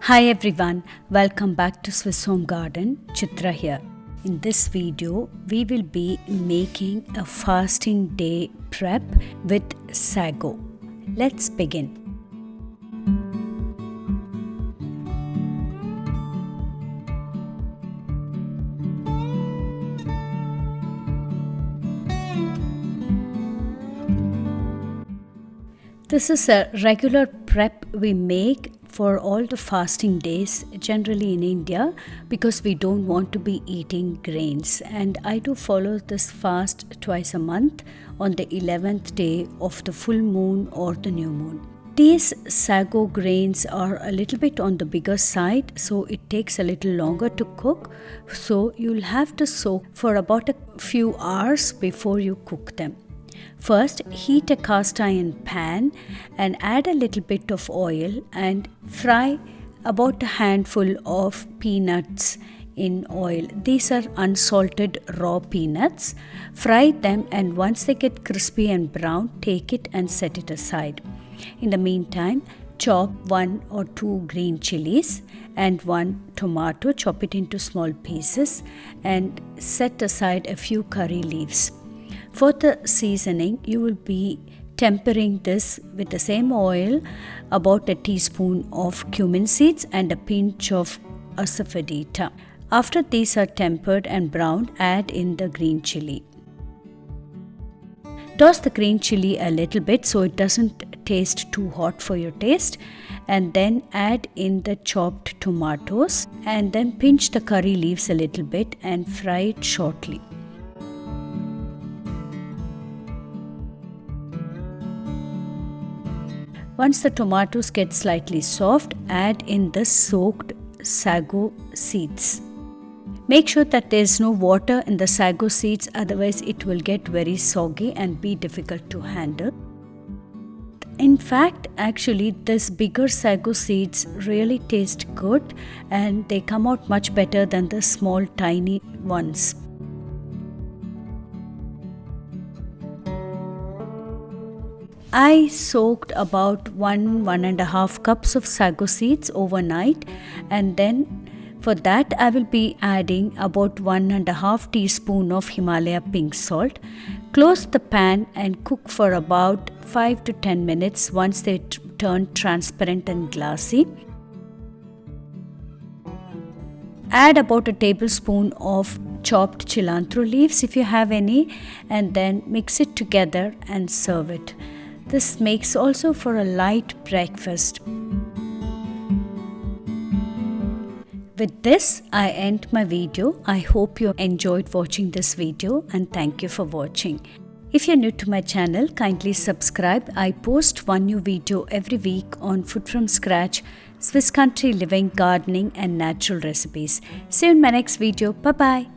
Hi everyone, welcome back to Swiss Home Garden. Chitra here. In this video, we will be making a fasting day prep with sago. Let's begin. This is a regular prep we make for all the fasting days, generally in India, because we don't want to be eating grains. And I do follow this fast twice a month on the 11th day of the full moon or the new moon. These sago grains are a little bit on the bigger side, so it takes a little longer to cook. So you'll have to soak for about a few hours before you cook them. First, heat a cast iron pan and add a little bit of oil and fry about a handful of peanuts in oil. These are unsalted raw peanuts. Fry them, and once they get crispy and brown, take it and set it aside. In the meantime, chop 1 or 2 green chilies and 1 tomato, chop it into small pieces and set aside a few curry leaves. For the seasoning, you will be tempering this with the same oil, about a teaspoon of cumin seeds and a pinch of asafoetida. After these are tempered and browned, add in the green chili. Toss the green chili a little bit so it doesn't taste too hot for your taste, and then add in the chopped tomatoes and then pinch the curry leaves a little bit and fry it shortly. Once the tomatoes get slightly soft, add in the soaked sago seeds. Make sure that there is no water in the sago seeds, otherwise it will get very soggy and be difficult to handle. In fact, actually, this bigger sago seeds really taste good and they come out much better than the small tiny ones. I soaked about 1.5 cups of sago seeds overnight, and then for that I will be adding about 1.5 teaspoon of Himalaya pink salt. Close the pan and cook for about 5 to 10 minutes once they turn transparent and glassy. Add about a tablespoon of chopped cilantro leaves if you have any, and then mix it together and serve it. This makes also for a light breakfast. With this, I end my video. I hope you enjoyed watching this video and thank you for watching. If you're new to my channel, kindly subscribe. I post one new video every week on food from scratch, Swiss country living, gardening and natural recipes. See you in my next video. Bye-bye.